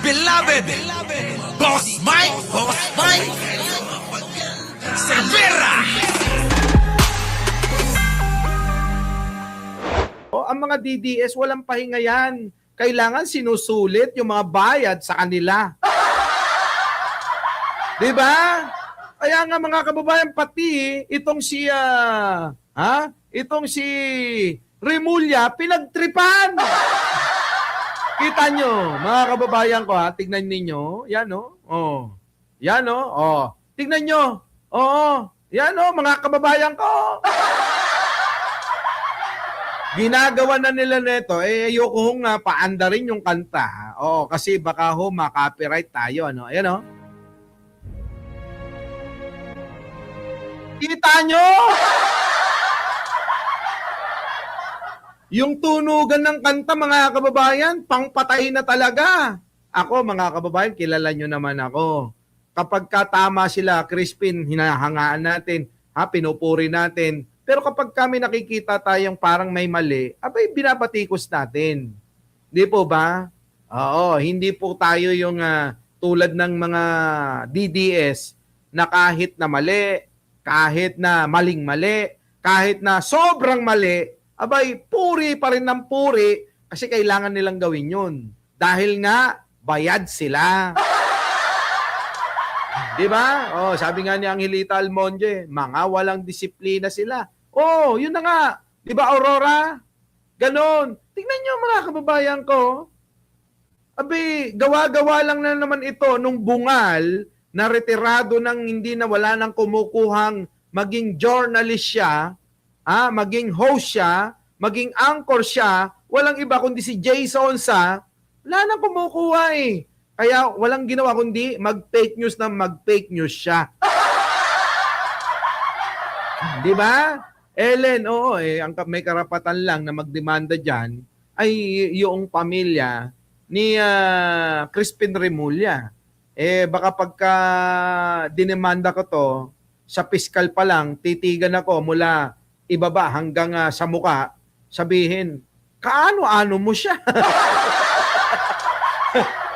beloved Boss Mike Cervera. Ang mga DDS, walang pahinga yan. Kailangan sinusulit yung mga bayad sa kanila. Diba? Kaya nga mga kababayan, pati itong si Remulla, pinagtripan. Kita nyo, mga kababayan ko tignan ninyo. Yan Yan tignan nyo. Yan mga kababayan ko. Ginagawa na nila nito, ayoko hong paandarin yung kanta. Kasi baka ma-copyright tayo. Ayan Kita nyo? Yung tunugan ng kanta, mga kababayan, pangpatay na talaga. Ako, mga kababayan, kilala nyo naman ako. Kapag tama sila, Crispin, hinahangaan natin, pinupuri natin. Pero kapag kami nakikita tayong parang may mali, abay, binabatikos natin. Di po ba? Oo, hindi po tayo yung tulad ng mga DDS na kahit na mali, kahit na maling-mali, kahit na sobrang mali, abay, puri pa rin ng puri kasi kailangan nilang gawin yun. Dahil nga, bayad sila. Di ba? Sabi nga ni Angelita Almonte, mga walang disiplina sila. Yun na nga. Di ba, Aurora? Ganon. Tingnan nyo mga kababayan ko. Abi, gawa-gawa lang na naman ito nung bungal na retirado ng hindi na wala nang kumukuhang maging journalist siya, maging host siya, maging anchor siya, walang iba kundi si Jason Sa, wala nang kumukuha eh. Kaya walang ginawa kundi mag-fake news na mag-fake news siya. Di ba? Ellen, may karapatan lang na magdemanda dyan ay yung pamilya ni Crispin Remulla. Baka pagka dinemanda ko to, sa piskal pa lang, titigan ako mula ibaba hanggang sa muka, sabihin, kaano-ano mo siya?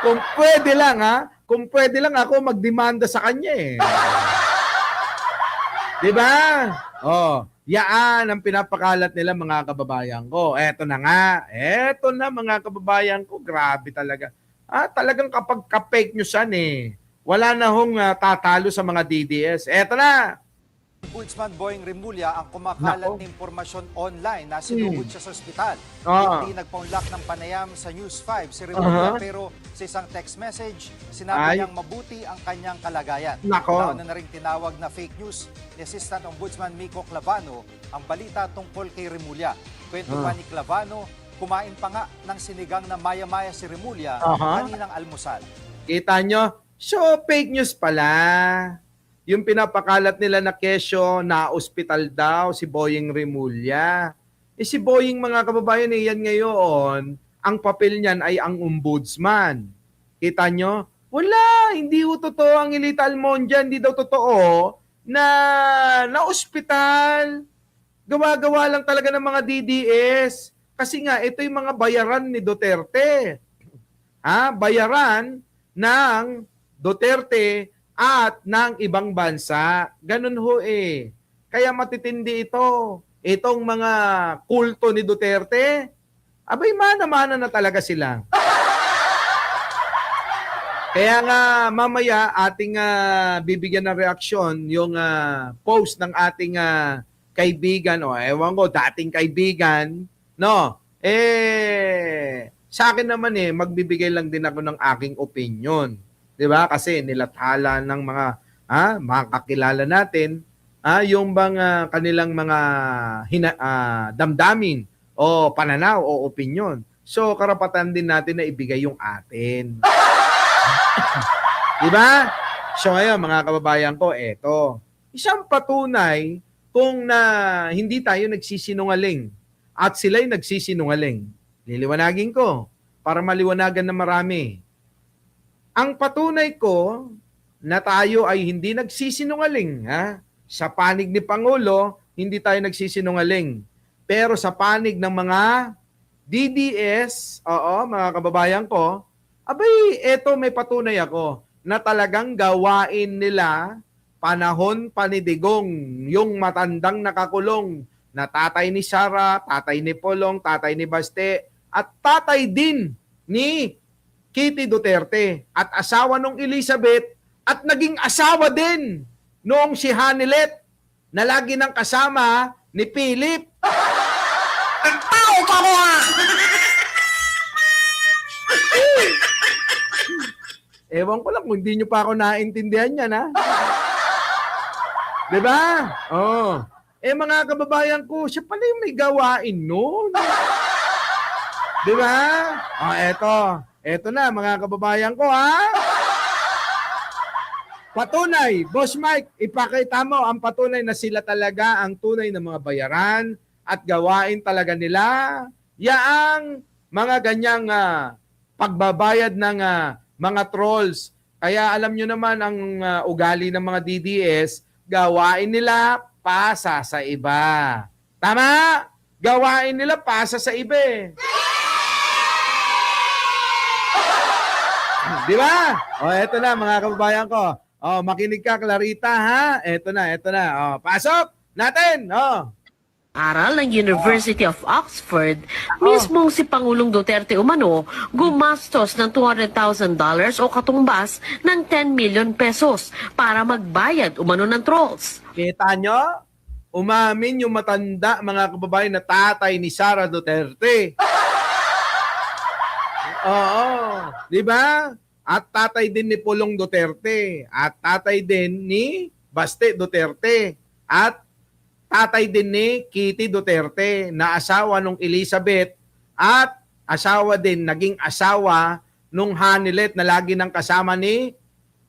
Kung pwede lang, kung pwede lang ako magdemanda sa kanya eh. Diba? Yaan ang pinapakalat nila mga kababayan ko. Eto na nga. Eto na mga kababayan ko. Grabe talaga. Talagang kapag ka-fake news yan wala na hong tatalo sa mga DDS. Eto na. Ombudsman Boying Remulla ang kumakalat ng impormasyon online na sinugod siya sa ospital. Hindi nagpaunlak ng panayam sa News 5 si Remulla pero sa isang text message, sinabi niyang mabuti ang kanyang kalagayan. Nauna na rin tinawag na fake news ni Assistant Ombudsman Miko Clavano ang balita tungkol kay Remulla. Kwento pa ni Clavano, kumain pa nga ng sinigang na maya-maya si Remulla kaninang almusal. Kita nyo? So, fake news pala. Yung pinapakalat nila na kesyo na ospital daw si Boying Remulla. Si Boying mga kababayan yan ngayon, ang papel niyan ay ang ombudsman. Kita nyo? Wala, hindi totoo ang Angelita Almonte, hindi daw totoo na ospital. Gawa-gawa lang talaga ng mga DDS. Kasi nga, ito yung mga bayaran ni Duterte. Bayaran ng Duterte at ng ibang bansa. Ganun ho Kaya matitindi ito. Itong mga kulto ni Duterte, abay mana-mana na talaga sila. Kaya nga mamaya ating bibigyan ng reaksyon yung post ng ating kaibigan ewan ko, dating kaibigan, no? Sa akin naman magbibigay lang din ako ng aking opinion. 'Di ba? Kasi nilathala ng mga kakilala natin, yung bang kanilang mga damdamin o pananaw o opinion. So karapatan din natin na ibigay yung atin. 'Di ba? So ngayon mga kababayan ko, eto. Isang patunay kung hindi tayo nagsisinungaling at sila'y nagsisinungaling. Liliwanagin ko para maliwanagan na marami. Ang patunay ko na tayo ay hindi nagsisinungaling. Sa panig ni Pangulo, hindi tayo nagsisinungaling. Pero sa panig ng mga DDS, mga kababayan ko, Abay, eto may patunay ako na talagang gawain nila panahon pa ni Digong, yung matandang nakakulong na tatay ni Sara, tatay ni Polong, tatay ni Baste, at tatay din ni Kitty Duterte at asawa nung Elizabeth at naging asawa din noong si Hanilet na lagi nang kasama ni Philip. Tao ka ba? Ewan ko lang kung hindi nyo pa ako naintindihan yan, ha? Diba? Oh. Mga kababayan ko, siya pala yung may gawain noon. Diba? Oh, eto. Eto na, mga kababayan ko, ha? Patunay, Boss Mike, ipakita mo ang patunay na sila talaga ang tunay na mga bayaran at gawain talaga nila. Yaang mga ganyang pagbabayad ng mga trolls. Kaya alam nyo naman ang ugali ng mga DDS, gawain nila pasa sa iba. Tama? Gawain nila pasa sa iba. Di ba? O, eto na mga kababayan ko. O, makinig ka, Clarita, ha? Eto na, eto na. O, pasok natin. O. Aral ng University of Oxford, mismong si Pangulong Duterte umano gumastos ng $200,000 o katumbas ng 10 million pesos para magbayad umano ng trolls. Kita nyo? Umamin yung matanda mga kababayan na tatay ni Sara Duterte. Oo. Di ba? At tatay din ni Pulong Duterte. At tatay din ni Baste Duterte. At tatay din ni Kitty Duterte na asawa nung Elizabeth at asawa din, naging asawa nung Hanilet na lagi nang kasama ni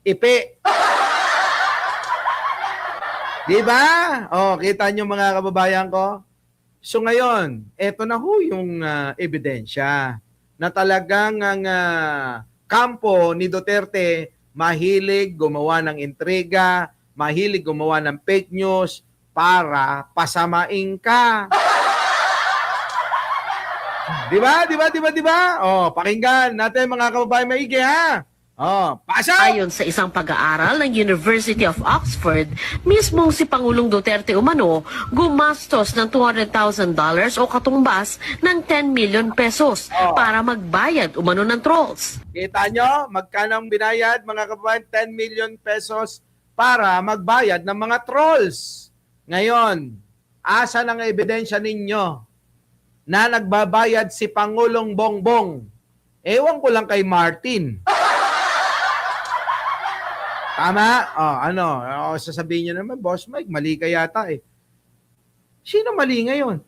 Ipe. Di ba? Oh, kita nyo mga kababayan ko? So ngayon, eto na ho yung ebidensya na talagang ang kampo ni Duterte mahilig gumawa ng intriga, mahilig gumawa ng fake news, para pasamain ka. Di ba? Di ba? Di ba? Di ba? Oh, pakinggan natin mga kababayan maigi, ha? Oh, pasok! Ayon sa isang pag-aaral ng University of Oxford, mismong si Pangulong Duterte umano gumastos ng $200,000 o katumbas ng 10 million pesos para magbayad umano ng trolls. Kita nyo, magkano ang binayad mga kababayan? 10 million pesos para magbayad ng mga trolls. Ngayon, asa ng ebidensya ninyo na nagbabayad si Pangulong Bongbong? Ewan ko lang kay Martin. Tama? Sasabihin nyo naman, Boss Mike, mali ka yata eh. Sino mali ngayon?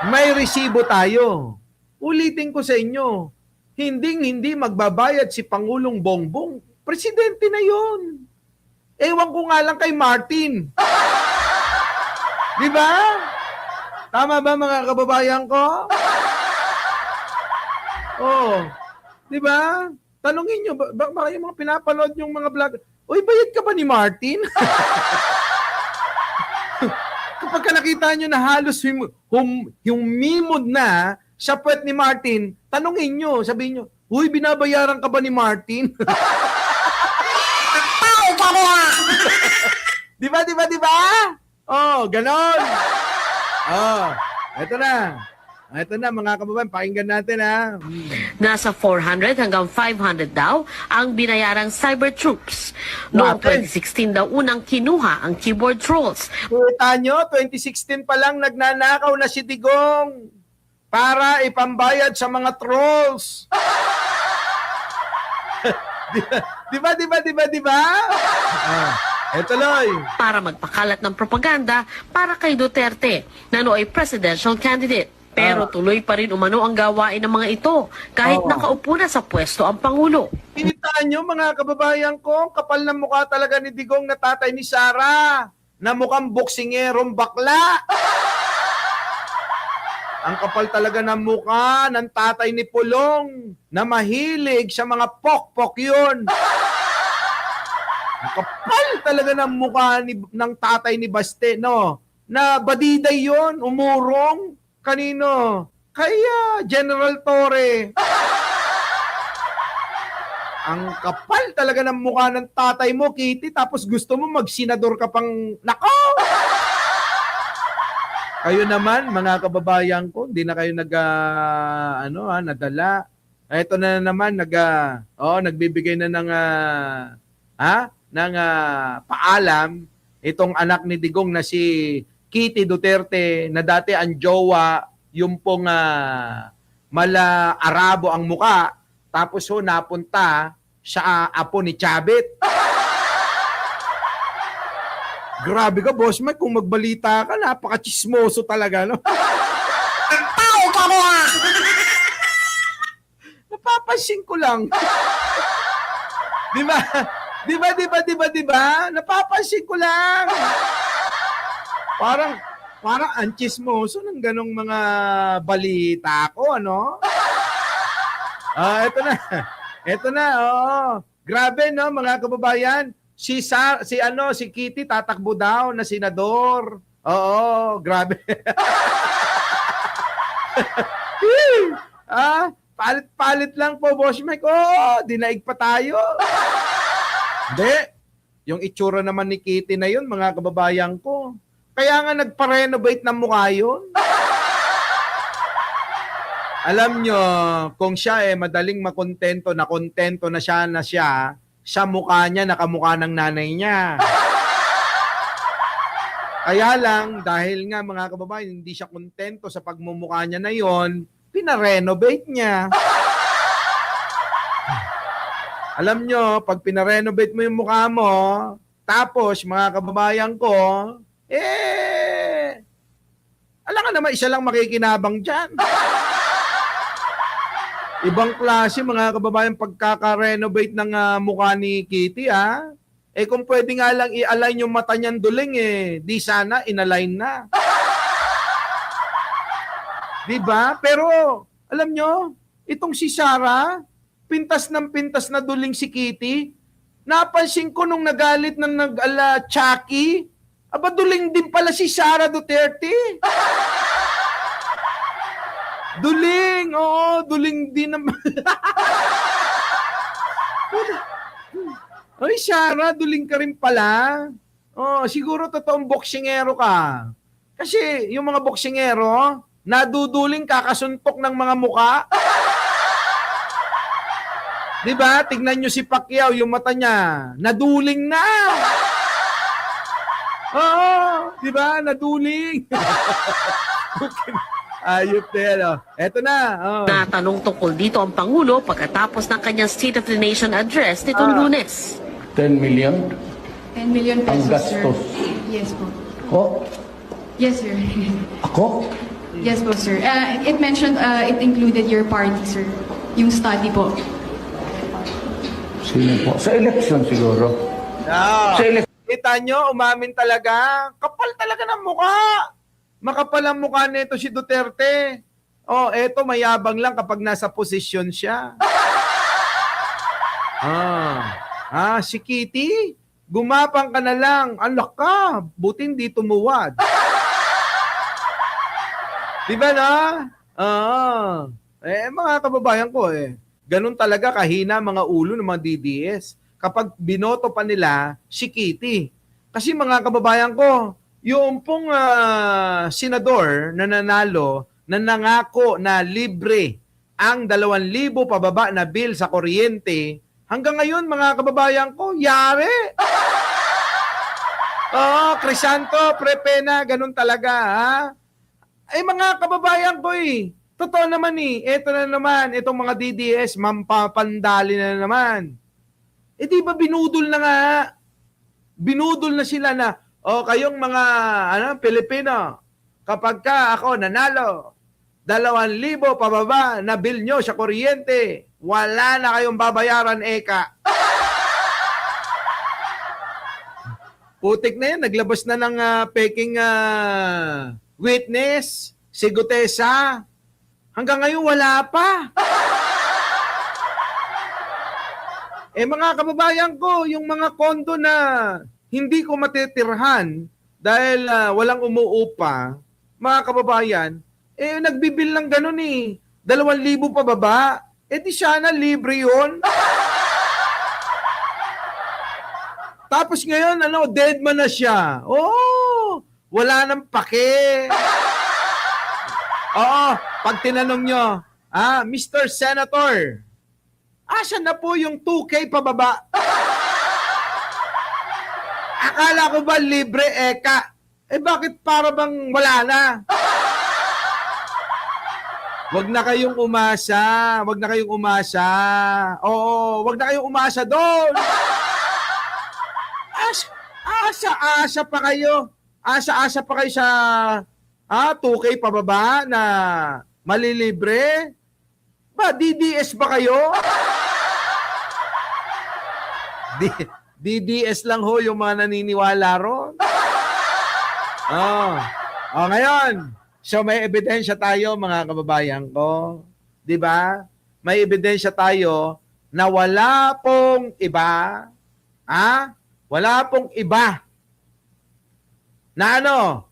May resibo tayo. Ulitin ko sa inyo, hindi magbabayad si Pangulong Bongbong. Presidente na yon. Ewan ko nga lang kay Martin. Di ba? Tama ba mga kababayan ko? Oh, di ba? Tanungin nyo, baka yung mga pinapanood yung mga vlog, uy, bayad ka ba ni Martin? Kapag nakita nyo na halos humimod na sa puwet ni Martin, tanungin nyo, sabihin nyo, uy, binabayaran ka ba ni Martin? Di ba? Oh, ganon. Oh, eto na. Ito na mga kababayan, pakinggan natin, ha. Nasa 400 hanggang 500 daw ang binayarang cyber troops. Noong 2016 daw unang kinuha ang keyboard trolls. Kita nyo, 2016 pa lang nagnanakaw na si Digong para ipambayad sa mga trolls. Di ba? Eto loy. Para magpakalat ng propaganda para kay Duterte na nooy presidential candidate. Pero tuloy pa rin umano ang gawain ng mga ito kahit nakaupo na sa pwesto ang Pangulo. Kita nyo mga kababayan ko, kapal na mukha talaga ni Digong na tatay ni Sara na mukhang boksingerong bakla. Ang kapal talaga ng mukha ng tatay ni Pulong na mahilig sa mga pokpok yun. Ang kapal talaga ng mukha ng tatay ni Baste, no? Na badiday yun, umurong. Kanino? Kaya General Torre. Ang kapal talaga ng mukha ng tatay mo, Kitty, tapos gusto mo mag-senador ka pang, nako! Kayo naman, mga kababayan ko, hindi na kayo nadala. Ito na naman, nagbibigay na ng, paalam, itong anak ni Digong na si Kitty Duterte, na dati ang jowa, yung pong mala Arabo ang muka, tapos napunta sa apo ni Chavit. Grabe ka, Boss Mike, kung magbalita ka, napaka-chismoso talaga, no? Tao ka ba? Napapansin ko lang. Di ba? Di ba? Napapansin ko lang. Parang ang chismoso ng ganong mga balita ko, ano? Ito na, oh. Grabe, no, mga kababayan. Si Kitty tatakbo daw na senador. Oo, grabe. Palit-palit lang po, Boss Mike. Dinaig pa tayo. Hindi. Yung itsura naman ni Kitty na yun, mga kababayan ko. Kaya nga nagpa-renovate ng mukha yun. Alam nyo, kung siya madaling makontento, nakontento na siya, sa mukha niya, nakamukha ng nanay niya. Kaya lang, dahil nga mga kababayan, hindi siya kontento sa pagmumukha niya na yon, pinarenovate niya. Alam nyo, pag pinarenovate mo yung mukha mo, tapos mga kababayan ko, alam ka naman, isa lang makikinabang dyan. Ibang klase, mga kababayan, pagkaka-renovate ng mukha ni Kitty, kung pwede nga lang i-align yung mata niyan duling, di sana in-align na. Diba? Pero, alam nyo, itong si Sara, pintas ng pintas na duling si Kitty, napansin ko nung nagalit ng nag-ala Chucky, aba duling din pala si Sara Duterte. Duling! Oo, duling din naman. Ay, Sara, duling ka rin pala. Siguro totoong boksingero ka. Kasi yung mga boksingero, naduduling kakasuntok ng mga muka. Diba? Tignan nyo si Pacquiao, yung mata niya, naduling na. Oo, diba? Naduling. Okay. Ayop na yan, Eto na. Natanong tungkol dito ang Pangulo pagkatapos ng kanyang State of the Nation address nitong Lunes. 10 million 10 million ang pesos, sir. gastos. Yes po. Ko? Yes, sir. Ako? Yes po, sir. It mentioned, it included your party, sir. Yung study po. Sino po? Sa election siguro. Sa election. Kita nyo, umamin talaga. Kapal talaga ng mukha. Makapal ang mukha nito si Duterte. Eto mayabang lang kapag nasa posisyon siya. Si Kitty, gumapang ka na lang. Alak ka, buti hindi tumuwad. Diba na? Mga kababayan ko, ganun talaga kahina mga ulo ng mga DDS. Kapag binoto pa nila si Kitty. Kasi mga kababayan ko, yung pong senador na nanalo na nangako na libre ang 2,000 pababa na bill sa kuryente, hanggang ngayon mga kababayan ko, yari. Crisanto, Prepena, ganun talaga. Mga kababayan ko totoo naman eto na naman, itong mga DDS, mampapandali na naman. Di ba binudol na nga? Binudol na sila na, kayong mga Pilipino, kapag ka ako nanalo, 2,000 pababa na bill nyo sa kuryente, wala na kayong babayaran, eka. Putik na yan, naglabas na ng peking witness, si Gutesa. Hanggang ngayon, wala pa. Mga kababayan ko, yung mga kondo na hindi ko matitirhan dahil walang umuupa, mga kababayan, nagbibil ng ganun 2,000 pababa. Di sana libre yun. Tapos ngayon, dead man na siya. Oh, wala nang pake. Oo, pag tinanong nyo, Mr. Senator, asan na po yung 2K pababa? Akala ko ba libre eka? Bakit para bang wala na? Wag na kayong umasa. Wag na kayong umasa. Oo, wag na kayong umasa doon. Asa pa kayo. Asa pa kayo sa 2K pababa na malilibre? DDS ba kayo? DDS lang ho yung mga naniniwala ron. Ngayon. So may ebidensya tayo mga kababayan ko. 'Di ba? May ebidensya tayo na wala pong iba, wala pong iba na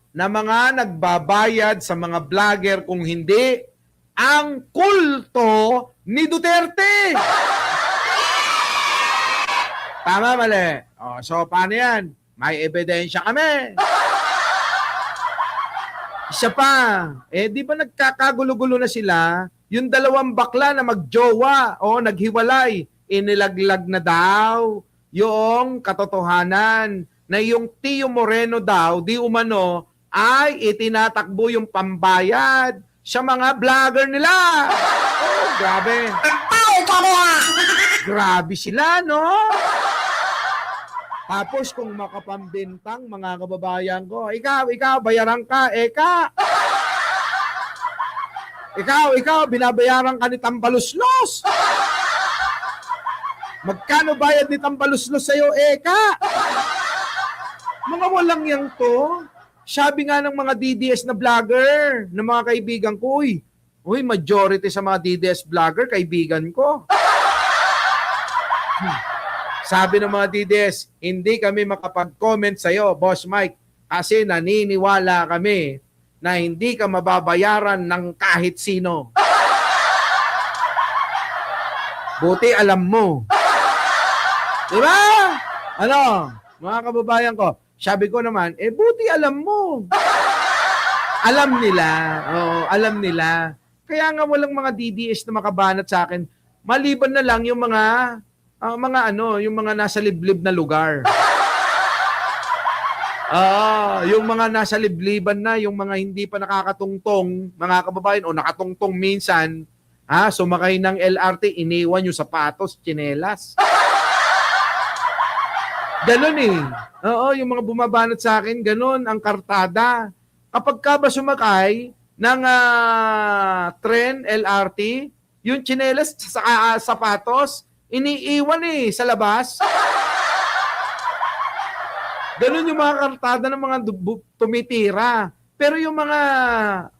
na mga nagbabayad sa mga vlogger kung hindi ang kulto ni Duterte. Tama, mali. So paano yan? May ebidensya kami. Isa pa, di ba nagkakagulo-gulo na sila? Yung dalawang bakla na magjowa o naghiwalay, inilaglag na daw yung katotohanan na yung Tio Moreno daw, di umano, ay itinatakbo yung pambayad sa mga vlogger nila. Oh, grabe. Grabe sila, no? Tapos kung makapambintang mga kababayan ko, ikaw, bayaran ka, eka. Ikaw, binabayaran ka ni Tambaluslos. Magkano bayad ni Tambaluslos sa'yo, eka? Mga walang yang to. Sabi nga ng mga DDS na vlogger, ng mga kaibigan ko, uy, majority sa mga DDS vlogger, kaibigan ko. Sabi ng mga DDS, hindi kami makapag-comment sa'yo, Boss Mike, kasi naniniwala kami na hindi ka mababayaran ng kahit sino. Buti alam mo. Diba? Mga kababayan ko, sabi ko naman, buti alam mo. Alam nila. Oo, alam nila. Kaya nga walang mga DDS na makabanat sa akin. Maliban na lang yung yung mga nasa liblib na lugar. Yung mga nasa libliban na, yung mga hindi pa nakakatungtong, mga kababayan, o nakatungtong minsan, sumakay ng LRT, iniwan yung sapatos, tsinelas. Ganon eh. Oo, yung mga bumabanat sa akin, ganon ang kartada. Kapag ka ba sumakay ng tren, LRT, yung tsinelas sa sapatos, iniiwan sa labas. Ganun yung mga kartada ng mga tumitira. Pero yung mga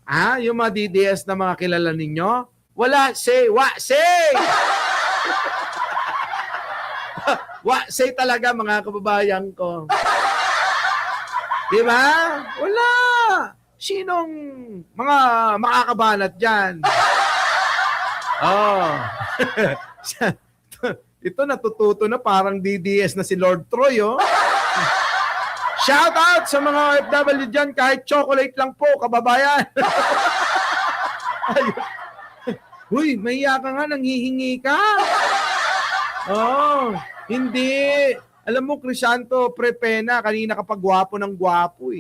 DDS na mga kilala ninyo, wala say, say talaga mga kababayan ko. Di ba? Wala. Sinong mga makakabanat dyan? Ito natututo na parang DDS na si Lord Troy, Shout out sa mga OFW dyan, kahit chocolate lang po, kababayan. Uy, mahiya ka nga, nanghihingi ka. Hindi. Alam mo, Crisanto, prepena, kanina kapag gwapo ng gwapo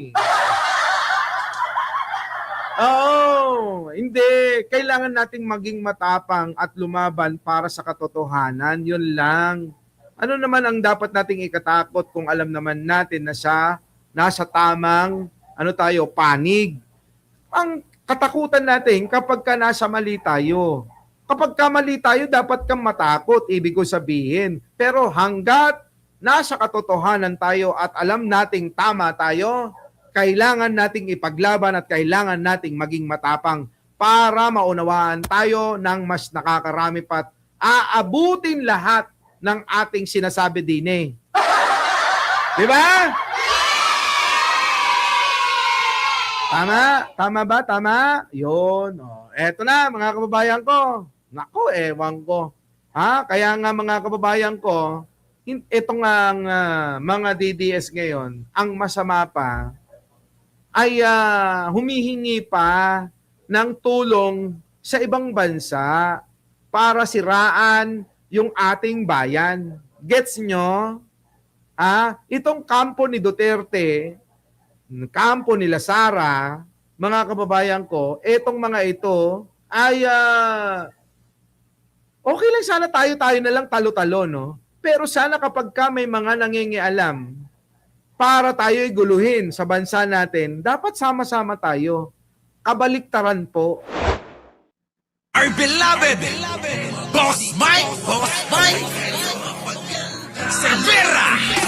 hindi. Kailangan nating maging matapang at lumaban para sa katotohanan. Yun lang. Ano naman ang dapat nating ikatakot kung alam naman natin na nasa tamang panig? Ang katakutan natin kapag ka nasa mali tayo. Kapag ka mali tayo, dapat kang matakot, ibig ko sabihin. Pero hanggat nasa katotohanan tayo at alam nating tama tayo, kailangan nating ipaglaban at kailangan nating maging matapang para maunawaan tayo ng mas nakakarami pat aabutin lahat ng ating sinasabi din Di ba? Tama? Tama ba? Tama? Yun. Eto na, mga kababayan ko. Naku, ewan ko. Kaya nga mga kababayan ko, itong ang mga DDS ngayon, ang masama pa, ay humihingi pa ng tulong sa ibang bansa para siraan yung ating bayan. Gets nyo? Itong kampo ni Duterte, kampo nila Sara, mga kababayan ko, etong mga ito ay okay lang sana tayo-tayo na lang talo-talo, no? Pero sana kapag ka may mga nangingialam para tayo'y guluhin sa bansa natin, dapat sama-sama tayo. Kabaliktaran po. Our beloved Boss Mike Cervera